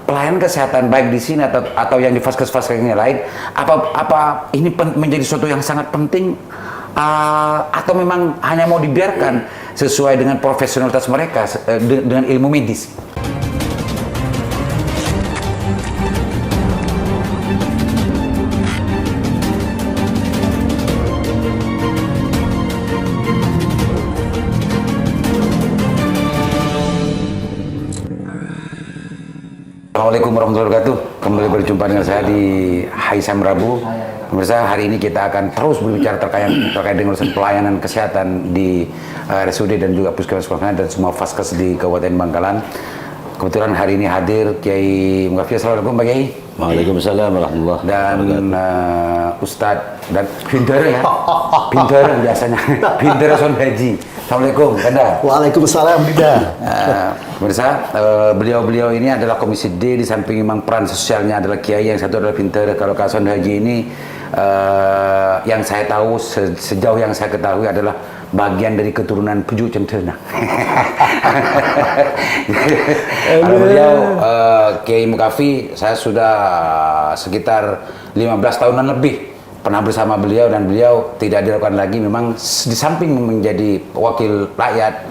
pelayanan kesehatan baik di sini atau yang di vaskes-vaskes yang lain, apa ini menjadi sesuatu yang sangat penting atau memang hanya mau dibiarkan sesuai dengan profesionalitas mereka dengan ilmu medis? Assalamualaikum warahmatullahi wabarakatuh. Kembali berjumpa dengan saya di Haisam Rabu. Pemirsa, hari ini kita akan terus berbicara terkait dengan urusan pelayanan kesehatan di RSUD dan juga puskesmas dan semua vaskes di Kabupaten Bangkalan. Kebetulan hari ini hadir Kiai Mughafir. Assalamualaikum Pak Kiai. Waalaikumsalam warahmatullahi wabarakatuh. Dan Ustadz dan Pinter ya, Pinter biasanya, Pinter Son Haji. Assalamualaikum, Kanda. Waalaikumsalam, Bida. Pemirsa, beliau-beliau ini adalah Komisi D, di samping memang peran sosialnya adalah Kiai, yang satu adalah Pinter. Kalau Kason Haji ini, yang saya tahu, sejauh yang saya ketahui adalah bagian dari keturunan Puju Centena. Kalau beliau, Kiai Mughafir, saya sudah sekitar 15 tahunan lebih pernah bersama beliau, dan beliau tidak dilakukan lagi, memang di samping menjadi wakil rakyat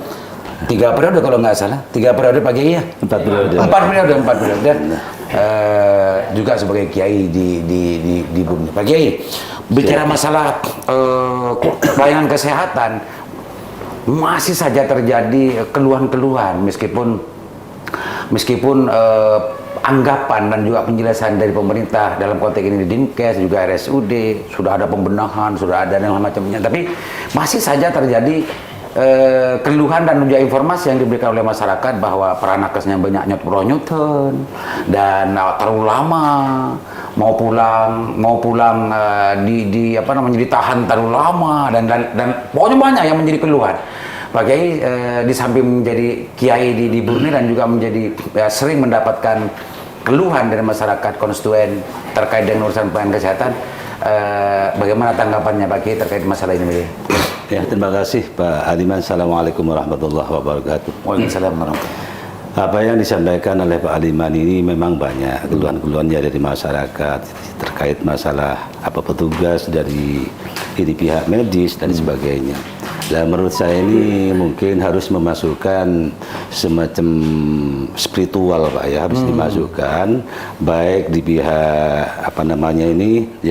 3 periode kalau nggak salah, 3 periode Pak Kiai ya? 4 periode. Juga sebagai Kiai di Bumi. Pak Kiai, bicara masalah pelayanan kesehatan, masih saja terjadi keluhan-keluhan meskipun anggapan dan juga penjelasan dari pemerintah dalam konteks ini di Dinkes juga RSUD sudah ada pembenahan, sudah ada dan macamnya, tapi masih saja terjadi keluhan dan juga informasi yang diberikan oleh masyarakat bahwa para nakesnya banyak nyut-nyutan dan terlalu lama, mau pulang ditahan terlalu lama dan pokoknya banyak yang menjadi keluhan. Pak Kiai di samping menjadi Kiai di Brunei dan juga menjadi sering mendapatkan keluhan dari masyarakat konstituen terkait dengan urusan pelayanan kesehatan, bagaimana tanggapannya Pak Kiai terkait masalah ini? Ya, terima kasih Pak Aliman. Assalamualaikum warahmatullahi wabarakatuh. Waalaikumsalam warahmatullahi. Apa yang disampaikan oleh Pak Aliman ini memang banyak keluhan-keluhannya dari masyarakat terkait masalah petugas dari pihak medis dan sebagainya. Dan menurut saya ini mungkin harus memasukkan semacam spiritual Pak ya, harus dimasukkan baik di pihak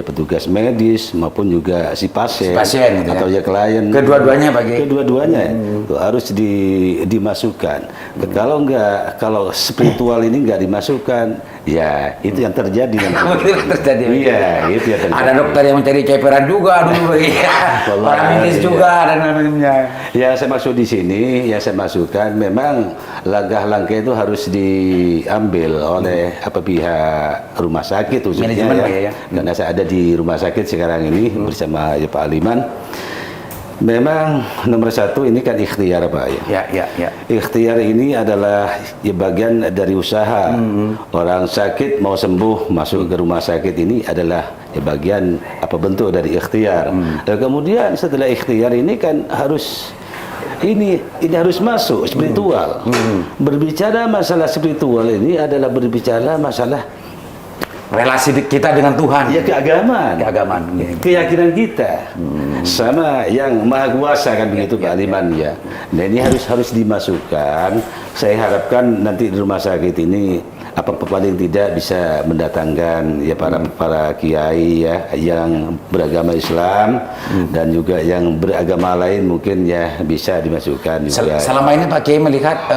petugas medis maupun juga si pasien gitu atau ya klien. Kedua-duanya Pak Kiai. Kedua-duanya itu harus dimasukkan. Kalau spiritual ini nggak dimasukkan, ya itu yang terjadi nanti. Iya, itu yang terjadi. Ada dokter yang mencari ceperan juga dulu ya. Para medis juga dan lain-lainnya. Ya, saya maksud di sini, ya saya masukkan memang langkah-langkah itu harus diambil oleh pihak rumah sakit khususnya ya. Karena saya ada di rumah sakit sekarang ini bersama Pak Aliman. Memang nomor 1 ini kan ikhtiar Pak ya. Ya. Ikhtiar ini adalah bagian dari usaha. Orang sakit mau sembuh masuk ke rumah sakit ini adalah bagian bentuk dari ikhtiar. Dan kemudian setelah ikhtiar ini kan harus ini harus masuk spiritual. Berbicara masalah spiritual ini adalah berbicara masalah relasi kita dengan Tuhan. Ya, keagamaan. Keyakinan kita sama yang Maha Kuasa kan begitu Pak Aliman ya. Nah, ini harus dimasukkan. Saya harapkan nanti di rumah sakit ini paling tidak bisa mendatangkan ya para kiai ya yang beragama Islam dan juga yang beragama lain mungkin ya bisa dimasukkan juga. Selama ini Pak Kiai melihat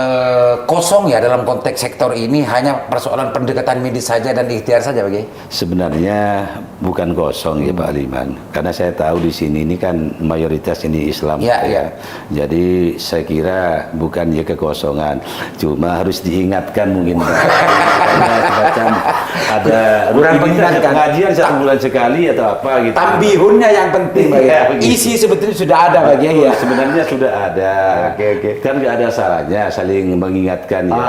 kosong ya dalam konteks sektor ini, hanya persoalan pendekatan medis saja dan ikhtiar saja Pak Kiai? Sebenarnya bukan kosong ya Pak Aliman, karena saya tahu di sini ini kan mayoritas ini Islam ya. Jadi saya kira bukan ya kekosongan, cuma harus diingatkan mungkin. Semacam ada kurang mengingatkan pengajian 1 bulan sekali atau apa gitu. Tambihunnya yang penting ya. Isi sebetulnya sudah ada Pak Kiai ya. Sebenarnya sudah ada. Oke. Kan nggak ada salahnya saling mengingatkan ya.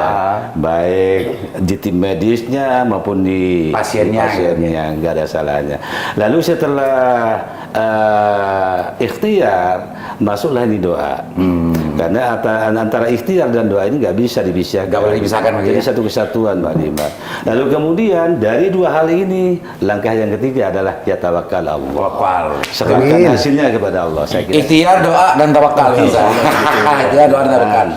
Baik di tim medisnya maupun di pasiennya nggak ada salahnya. Lalu setelah ikhtiar masuklah ini doa. Karena antara ikhtiar dan doa ini nggak bisa dipisahkan. Nggak boleh dipisahkan, Jadi satu kesatuan, Pak Lima. Lalu kemudian dari dua hal ini, langkah yang ketiga adalah ya tawakal Allah. Tawakal. Serahkan hasilnya kepada Allah. Saya kira. Ikhtiar, doa, dan tawakal. Ikhtiar, doa, dan tawakal.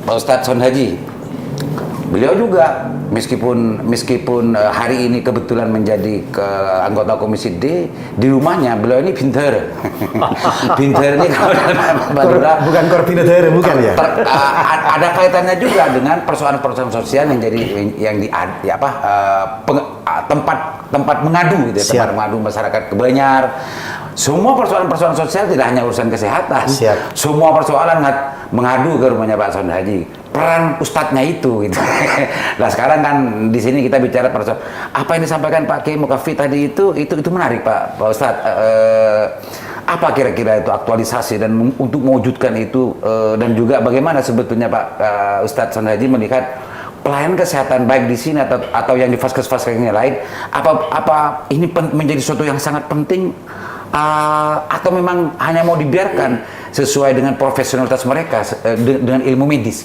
Pak Ustadz Son Haji, beliau juga meskipun hari ini kebetulan menjadi anggota Komisi D, di rumahnya beliau ini pinter. Pinter ini kalau Madura bukan koordinator, bukan ya? Ada kaitannya juga dengan persoalan-persoalan sosial tempat mengadu gitu ya, tempat mengadu masyarakat Kebanjar. Semua persoalan-persoalan sosial tidak hanya urusan kesehatan. Siap. Semua persoalan mengadu ke rumahnya Pak Son Haji. Peran ustadznya itu gitu. Nah sekarang kan di sini kita bicara persoalan apa yang disampaikan Pak Kiai Mukafi tadi itu menarik Pak Ustadz. Apa kira-kira itu aktualisasi dan untuk mewujudkan itu dan juga bagaimana sebetulnya Pak Ustadz Son Haji melihat pelayanan kesehatan baik di sini atau yang di vaskes-vaskes yang lain, apa ini menjadi sesuatu yang sangat penting atau memang hanya mau dibiarkan sesuai dengan profesionalitas mereka dengan ilmu medis?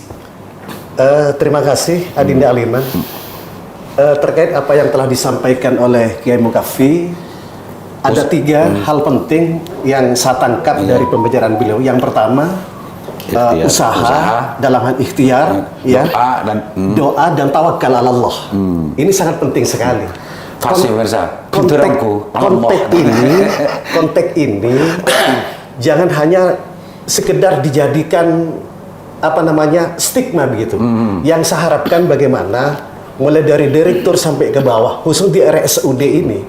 Terima kasih Adinda Aliman. Terkait apa yang telah disampaikan oleh Kiai Mukafi, ada tiga hal penting yang saya tangkap dari pembicaraan beliau. Yang pertama, usaha dalam hal ikhtiar, doa dan tawakal ala Allah. Ini sangat penting sekali. Konteks ini jangan hanya sekedar dijadikan stigma begitu. Yang saya harapkan bagaimana mulai dari direktur sampai ke bawah, khusus di RSUD ini,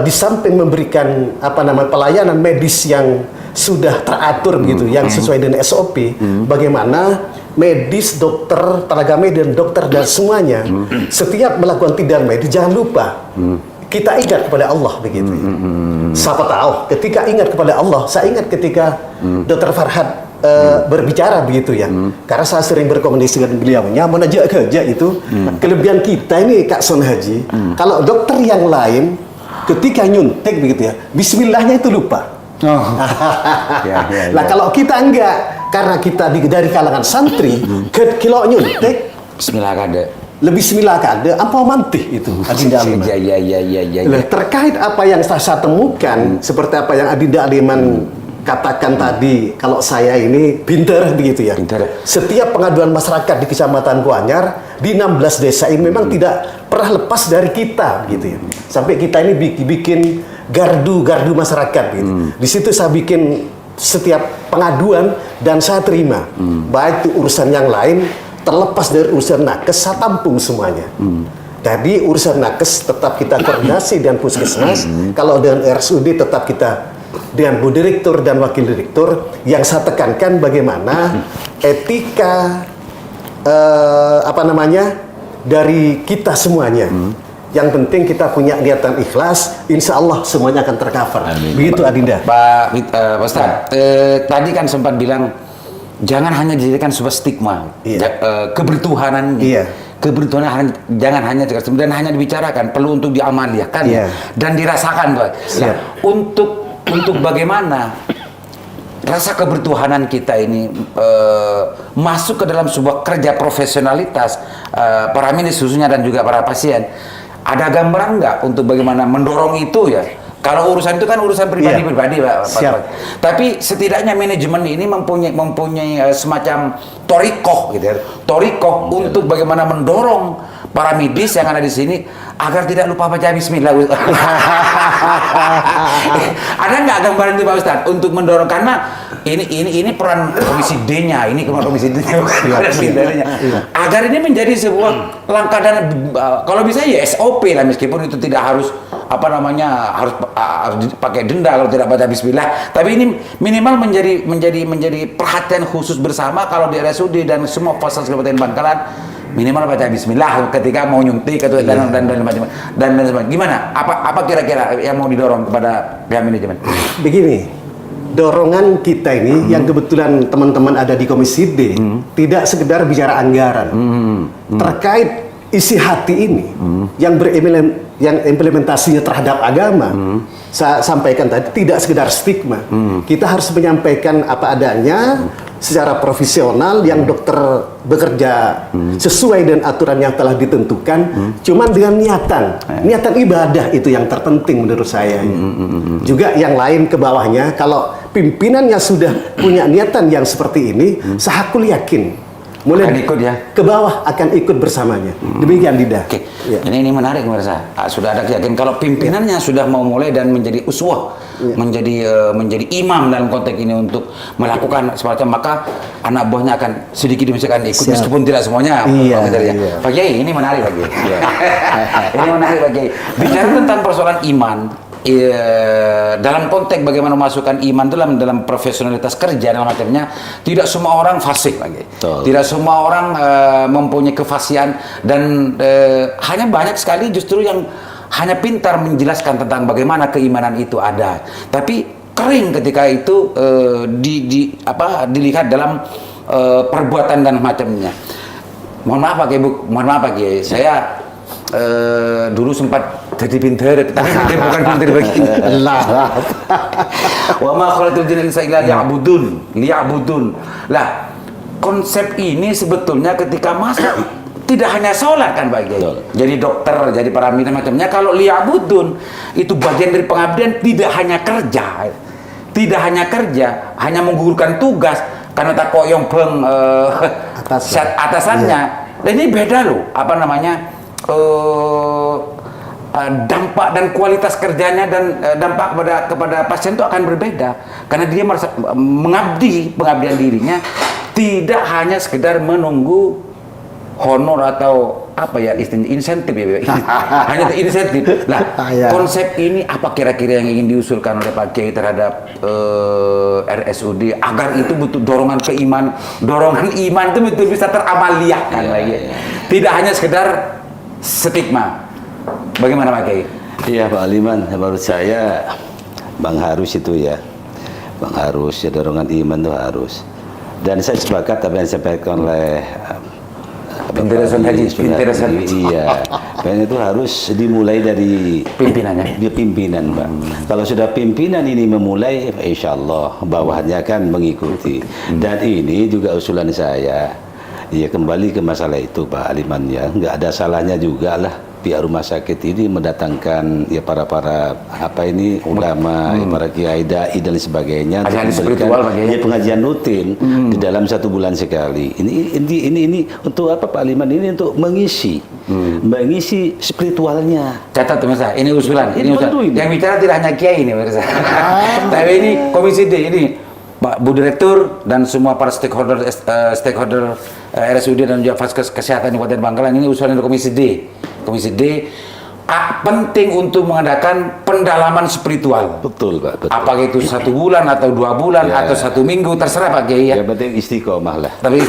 di samping memberikan pelayanan medis yang sudah teratur begitu, yang sesuai dengan SOP, bagaimana medis, dokter, tenaga medis dan dokter dan semuanya setiap melakukan tindakan medis jangan lupa kita ingat kepada Allah begitu. Siapa tahu ketika ingat kepada Allah, saya ingat ketika Dr. Farhad berbicara begitu ya, karena saya sering berkomunikasi dengan beliaunya menajak kerja itu. Kelebihan kita ini Kak Son Haji, kalau dokter yang lain ketika nyuntik begitu ya, bismillahnya itu lupa. Nah kalau kita enggak, karena kita dari kalangan santri, kalau nyuntik bismillah kada, lebih bismillah kada, apa mantih itu Adinda Aliman. Terkait apa yang saya temukan, seperti apa yang Adinda Aliman katakan tadi, kalau saya ini pinter begitu ya. Setiap pengaduan masyarakat di Kecamatan Kuanyar di 16 desa ini memang tidak pernah lepas dari kita begitu ya. Sampai kita ini bikin gardu masyarakat gitu. Di situ saya bikin setiap pengaduan dan saya terima. Baik itu urusan yang lain terlepas dari urusan nakes, saya tampung semuanya. Jadi urusan nakes tetap kita koordinasi dengan puskesmas. Kalau dengan RSUD tetap kita dengan Bu Direktur dan Wakil Direktur. Yang saya tekankan bagaimana etika dari kita semuanya. Yang penting kita punya niatan ikhlas, insya Allah semuanya akan tercover. Begitu Adinda. Pak Ustadz, tadi kan sempat bilang jangan hanya dijadikan sebuah stigma, kebertuhanan. Kebertuhanan jangan hanya dan hanya dibicarakan, perlu untuk diamaliakan dan dirasakan, Pak. Nah, untuk bagaimana rasa kebertuhanan kita ini masuk ke dalam sebuah kerja profesionalitas para medis khususnya dan juga para pasien. Ada gambaran nggak untuk bagaimana mendorong itu ya? Kalau urusan itu kan urusan pribadi-pribadi, Pak. Tapi setidaknya manajemen ini mempunyai semacam torikoh gitu ya. Torikoh untuk bagaimana mendorong para medis yang ada di sini agar tidak lupa baca bismillah. Ada nggak gambaran itu Pak Ustadz untuk mendorong, karena ini peran Komisi D-nya, ini Komisi D-nya agar ini menjadi sebuah langkah dan kalau bisa ya SOP lah, meskipun itu tidak harus harus pakai denda kalau tidak baca bismillah, tapi ini minimal menjadi perhatian khusus bersama kalau di RSUD dan semua fasilitas Kabupaten Bangkalan, minimal baca bismillah ketika mau nyuntik atau dan macam-macam. Gimana? Apa kira-kira yang mau didorong kepada pihak manajemen? Begini, dorongan kita ini yang kebetulan teman-teman ada di Komisi D tidak sekedar bicara anggaran. Terkait isi hati ini yang implementasinya terhadap agama, saya sampaikan tadi tidak sekedar stigma. Kita harus menyampaikan apa adanya secara profesional yang dokter bekerja sesuai dengan aturan yang telah ditentukan, cuman dengan niatan ibadah itu yang terpenting menurut saya. Juga yang lain ke bawahnya, kalau pimpinannya sudah punya niatan yang seperti ini, saya yakin mulai akan ikut ya, ke bawah akan ikut bersamanya. Demikian Dida. Oke. Ya. Ini menarik pemirsa. Sudah ada keyakinan kalau pimpinannya sudah mau mulai dan menjadi uswah, menjadi imam dalam konteks ini untuk melakukan semacam, maka anak buahnya akan sedikit demi sedikit ikut meskipun tidak semuanya. Pak Kiai, ini menarik Pak Kiai. Ini menarik Pak Kiai. Bicara tentang persoalan iman, dalam konteks bagaimana memasukkan iman dalam profesionalitas kerja dan macamnya, tidak semua orang fasik lagi, tidak semua orang mempunyai kefasihan, dan hanya banyak sekali justru yang hanya pintar menjelaskan tentang bagaimana keimanan itu ada, tapi kering ketika itu dilihat dalam perbuatan dan macamnya. Mohon maaf Pak Kiai, mohon maaf Pak Kiai, saya dulu sempat jadi pinter, tapi bukan pinter begini. Wa ma khalaqtul jinna insa illa liya'budun. Lah, konsep ini sebetulnya ketika masuk tidak hanya sholat kan Pak Kiai. Jadi dokter, jadi paramiliter macamnya. Kalau liya'budun itu bagian dari pengabdian, tidak hanya kerja. Tidak hanya kerja, hanya menggugurkan tugas karena tak koyong atasannya. Dan ini beda loh, apa namanya? Dampak dan kualitas kerjanya dan dampak kepada pasien itu akan berbeda karena dia merasa pengabdian dirinya tidak hanya sekedar menunggu honor atau apa ya istilahnya insentif ya, hanya insentif. Nah, konsep ini apa kira-kira yang ingin diusulkan oleh Pak Kiai terhadap RSUD agar itu betul dorongan iman itu betul bisa teramaliahkan lagi, tidak hanya sekedar stigma. Bagaimana Pak Kiai? Iya Pak Aliman, menurut saya Bang Harus itu ya, Bang Harus ya, dorongan iman itu harus. Dan saya sepakat apa yang disampaikan oleh Pinteresan Haji. Iya, dan itu harus dimulai dari pimpinannya. Dia pimpinan Pak. Kalau sudah pimpinan ini memulai, insya Allah bawahnya kan mengikuti. Dan ini juga usulan saya. Ya kembali ke masalah itu Pak Aliman ya, nggak ada salahnya juga lah pihak rumah sakit ini mendatangkan ya para apa ini ulama, para kiai, dai dan sebagainya, ya pengajian rutin di dalam 1 bulan sekali. Ini untuk apa Pak Aliman? Ini untuk mengisi spiritualnya. Catat pemirsa, ini usulan. Yang bicara tidak hanya kiai ini pemirsa. Tapi ini Komisi D ini. Pak Bu Direktur dan semua para stakeholder RSUD dan juga Faskes Kesehatan di Kabupaten Bangkalan, ini usulan dari Komisi D. Komisi D penting untuk mengadakan pendalaman spiritual. Betul Pak. Betul. Apakah itu 1 bulan atau 2 bulan atau 1 minggu, terserah Pak Kiai ya. Yang penting istiqomah lah. Tapi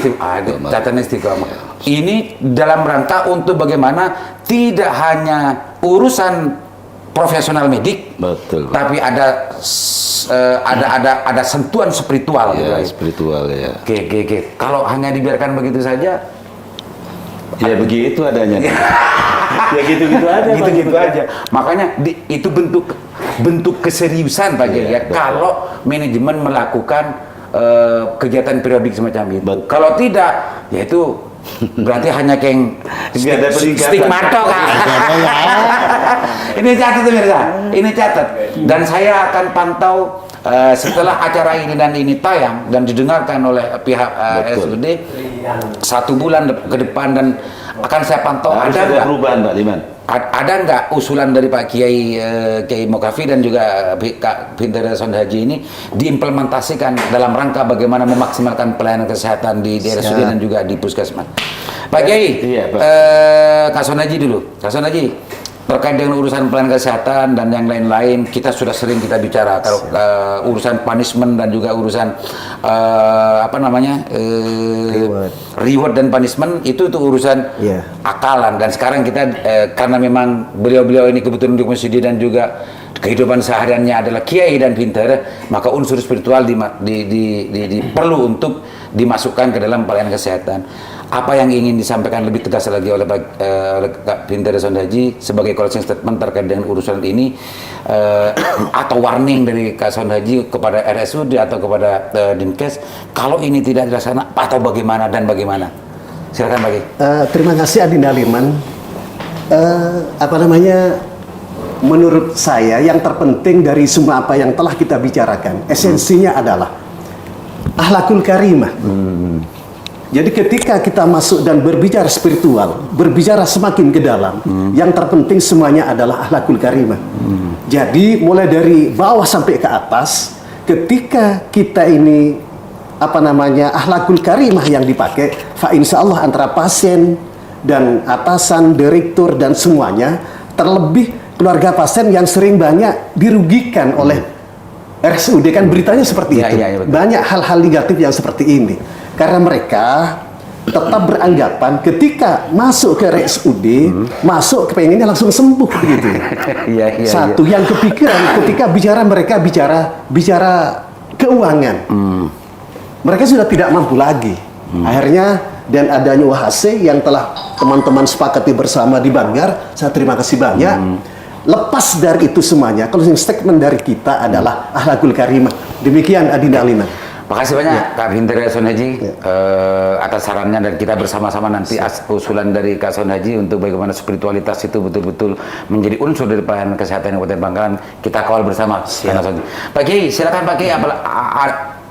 catatan istiqomah. Ini dalam rangka untuk bagaimana tidak hanya urusan profesional medik, betul, tapi ada sentuhan spiritual, ya, spiritual ya. Oke. Kalau hanya dibiarkan begitu saja, ya begitu adanya. Ya gitu-gitu aja. Gitu-gitu aja. Makanya itu bentuk keseriusan Pak Kiai ya. Kalau manajemen melakukan kegiatan periodik semacam itu. Betul. Kalau tidak, ya itu berarti hanya stigmato kan. Ini catat pemirsa, ini catat. Dan saya akan pantau setelah acara ini dan ini tayang dan didengarkan oleh pihak RSUD 1 bulan ke depan, dan akan saya pantau ada nggak perubahan Pak Liman. Ada nggak usulan dari Pak Kiai Mokafi dan juga Kak Pinteresan Haji ini diimplementasikan dalam rangka bagaimana memaksimalkan pelayanan kesehatan di RSUD dan juga di puskesmas. Pak Kiai, Kak Sonaji dulu. Kak Sonaji, terkait dengan urusan pelayanan kesehatan dan yang lain-lain, kita sudah sering kita bicara kalau urusan punishment dan juga urusan reward dan punishment itu urusan akalan. Dan sekarang kita karena memang beliau-beliau ini kebetulan di Komisi D dan juga kehidupan sehariannya adalah kiai dan pinter, maka unsur spiritual perlu untuk dimasukkan ke dalam pelayanan kesehatan. apa yang ingin disampaikan lebih tegas lagi oleh Kak Binter Sound-Haji sebagai closing statement terkait dengan urusan ini, atau warning dari Kak Sound-Haji kepada RSUD atau kepada Dinkes kalau ini tidak dilaksanakan atau bagaimana dan bagaimana? Silakan Pak Kiai. Terima kasih Adinda Liman. Menurut saya yang terpenting dari semua apa yang telah kita bicarakan, esensinya adalah akhlakul karimah. Jadi ketika kita masuk dan berbicara spiritual, berbicara semakin ke dalam, yang terpenting semuanya adalah akhlakul karimah. Jadi mulai dari bawah sampai ke atas, ketika kita ini akhlakul karimah yang dipakai, fa insya Allah antara pasien dan atasan, direktur dan semuanya, terlebih keluarga pasien yang sering banyak dirugikan oleh RSUD, kan beritanya seperti itu. Banyak hal-hal negatif yang seperti ini. Karena mereka tetap beranggapan ketika masuk ke RSUD, masuk kepengennya langsung sembuh begitu. Satu yang kepikiran ketika mereka bicara keuangan, mereka sudah tidak mampu lagi. Akhirnya dan adanya UHC yang telah teman-teman sepakati bersama di Banggar, saya terima kasih banyak. Lepas dari itu semuanya, closing statement dari kita adalah akhlakul karimah. Demikian Adinda Liman. Makasih banyak Kak Binter Sound-Haji atas sarannya, dan kita bersama-sama nanti usulan dari Kak Sound-Haji untuk bagaimana spiritualitas itu betul-betul menjadi unsur dari pelayanan kesehatan Kabupaten Bangkalan. Kita kawal bersama. Pak Kiai, silakan Pak Kiai,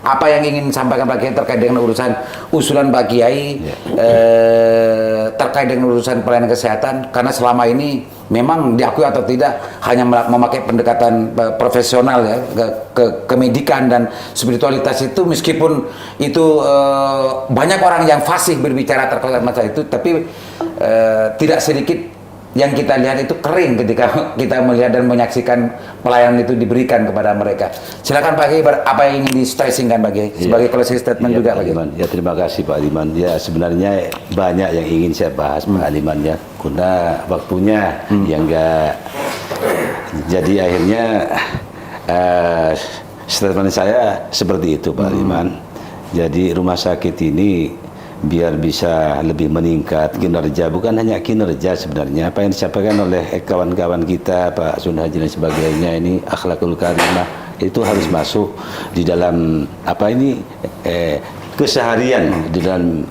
apa yang ingin sampaikan Pak Kiai terkait dengan urusan usulan Pak Kiai terkait dengan urusan pelayanan kesehatan, karena selama ini memang diakui atau tidak hanya memakai pendekatan profesional ya ke medikan dan spiritualitas itu, meskipun itu banyak orang yang fasih berbicara terkait masalah itu, tapi tidak sedikit yang kita lihat itu kering ketika kita melihat dan menyaksikan pelayanan itu diberikan kepada mereka. Silakan Pak Kiai, apa yang ingin di-stressingkan Pak Kiai sebagai closing statement juga Pak Kiai. Ya, terima kasih Pak Aliman. Ya, sebenarnya banyak yang ingin saya bahas Pak Aliman ya, karena waktunya yang enggak. Jadi akhirnya statement saya seperti itu Pak Aliman. Jadi rumah sakit ini biar bisa lebih meningkat kinerja, bukan hanya kinerja sebenarnya, apa yang disampaikan oleh kawan-kawan kita Pak Sound-Haji dan sebagainya, ini akhlakul karimah itu harus masuk di dalam keseharian di dalam.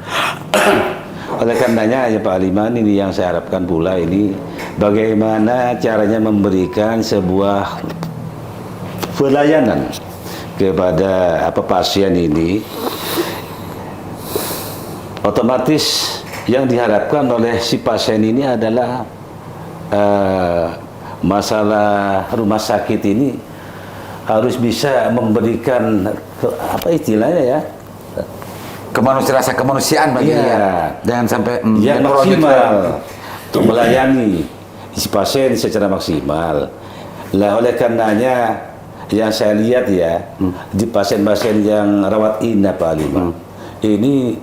Oleh karenanya ya Pak Aliman, ini yang saya harapkan pula, ini bagaimana caranya memberikan sebuah pelayanan kepada pasien ini. Otomatis yang diharapkan oleh si pasien ini adalah masalah rumah sakit ini harus bisa memberikan istilahnya ya, rasa kemanusiaan bagi dia, jangan sampai yang maksimal untuk melayani si pasien secara maksimal. Lah oleh karenanya yang saya lihat ya, di pasien-pasien yang rawat inap Pak Aliman, ini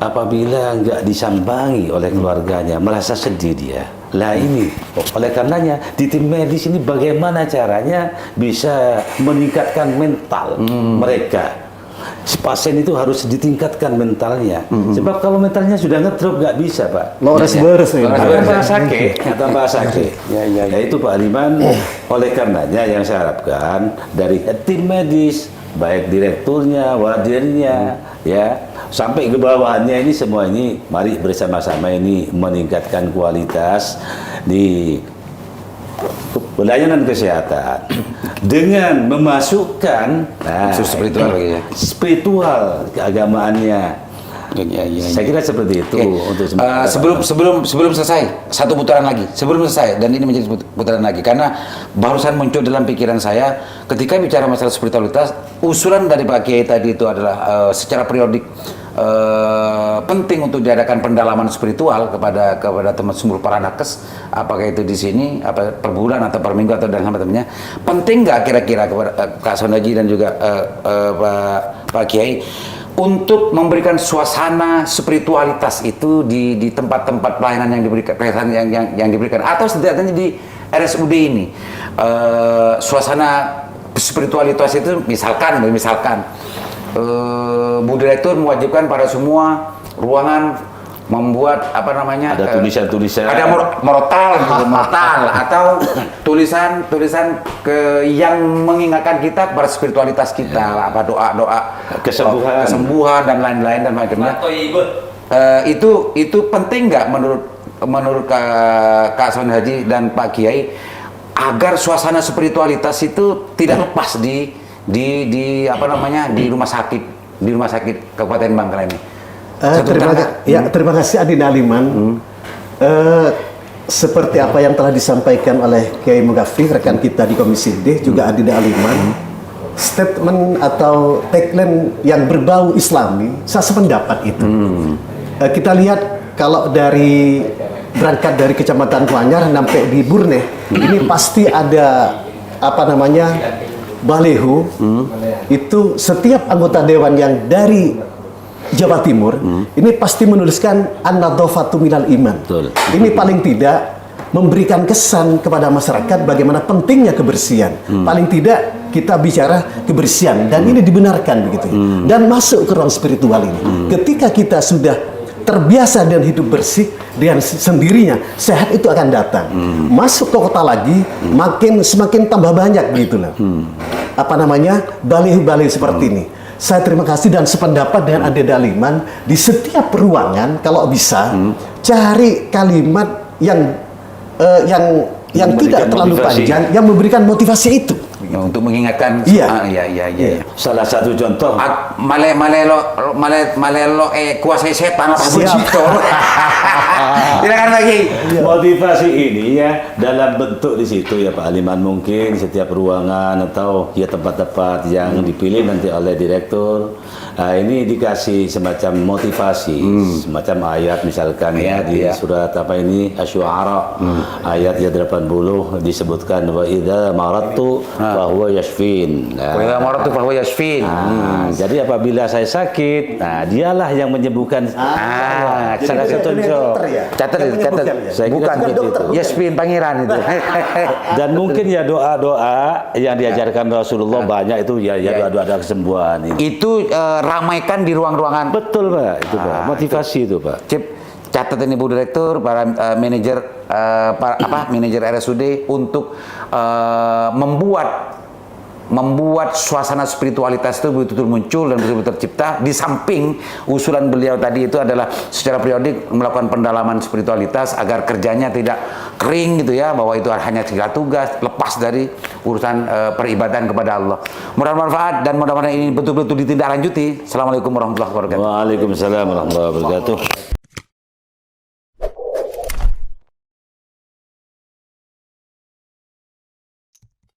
apabila nggak disambangi oleh keluarganya, merasa sedih dia. Lah ini, oleh karenanya di tim medis ini bagaimana caranya bisa meningkatkan mental mereka. Si pasien itu harus ditingkatkan mentalnya. Sebab kalau mentalnya sudah ngedrop nggak bisa Pak. Tambah sakit. Ya itu Pak Aliman. Oleh karenanya yang saya harapkan dari tim medis, baik direkturnya, wadirnya, ya, sampai ke bawahannya ini semua ini, mari bersama-sama ini meningkatkan kualitas di pelayanan kesehatan dengan memasukkan spiritual keagamaannya. Saya kira seperti itu. Untuk sebelum selesai, satu putaran lagi. Sebelum selesai, dan ini menjadi putaran lagi, karena barusan muncul dalam pikiran saya ketika bicara masalah spiritualitas, usulan dari Pak Kiai tadi itu adalah secara periodik penting untuk diadakan pendalaman spiritual kepada teman seluruh para nakes, apakah itu di sini per bulan atau per minggu atau dan semacamnya. Penting nggak kira-kira kepada Kak Sound-Haji dan juga Pak Kiai untuk memberikan suasana spiritualitas itu di tempat-tempat pelayanan yang diberikan atau setidaknya di RSUD ini, suasana spiritualitas itu misalkan Bu Direktur mewajibkan pada semua ruangan membuat apa namanya? Ada tulisan-tulisan. Ada morotal gitu, morotal atau tulisan-tulisan yang mengingatkan kita pada spiritualitas kita, apa doa-doa kesembuhan dan lain-lain dan macamnya. Itu penting nggak menurut Kak Soni Haji dan Pak Kiai agar suasana spiritualitas itu tidak lepas di apa namanya di rumah sakit Kabupaten Bangkalan ini. Terima kasih Adi Aliman. Seperti apa yang telah disampaikan oleh Kiai Mugafri, rekan kita di Komisi D, juga Adi Aliman, statement atau tagline yang berbau Islami, saya sependapat itu. Kita lihat kalau berangkat dari Kecamatan Kuanyar sampai di Burne, ini pasti ada apa namanya baleho. Itu setiap anggota dewan yang dari Jawa Timur ini pasti menuliskan an-nadhafatu minal iman. Betul. Ini paling tidak memberikan kesan kepada masyarakat bagaimana pentingnya kebersihan. Paling tidak kita bicara kebersihan dan ini dibenarkan begitu. Dan masuk ke ruang spiritual ini. Ketika kita sudah terbiasa dan hidup bersih, dengan sendirinya sehat itu akan datang. Masuk ke kota lagi semakin tambah banyak begitulah. Apa namanya baleho-baleho seperti ini. Saya terima kasih dan sependapat dengan Ade Daliman, di setiap ruangan kalau bisa cari kalimat yang tidak terlalu panjang, yang memberikan motivasi itu. Untuk mengingatkan. Iya. Salah satu contoh. Malelo kuasai setan apa cipto. Silakan lagi. Motivasi ini ya dalam bentuk di situ ya Pak Aliman, mungkin setiap ruangan atau ya tempat-tempat yang dipilih nanti oleh direktur. Nah, ini dikasih semacam motivasi, semacam ayat misalkan di surat apa ini Asy-Syu'ara ayat yang 80 disebutkan wa idza maradtu fa huwa yashfin. Wa idza maradtu fa huwa yashfin. Jadi apabila saya sakit, dialah yang menyembuhkan. Salah satu contoh. Catat. Saya bukan itu. Yashfin pangeran itu. Dan mungkin ya doa-doa yang diajarkan Rasulullah banyak itu ya doa-doa kesembuhan. Itu ramaikan di ruang-ruangan. Betul Pak, itu Pak. Motivasi itu Pak. Cip, catat ini Bu Direktur, para manajer manajer RSUD untuk membuat suasana spiritualitas itu betul-betul muncul dan betul-betul tercipta. Di samping usulan beliau tadi itu adalah secara periodik melakukan pendalaman spiritualitas agar kerjanya tidak kering gitu ya, bahwa itu hanya segala tugas lepas dari urusan peribadahan kepada Allah. Mudah manfaat dan mudah-mudahan ini betul-betul ditindaklanjuti. Assalamualaikum warahmatullahi wabarakatuh. Waalaikumsalam warahmatullahi wabarakatuh.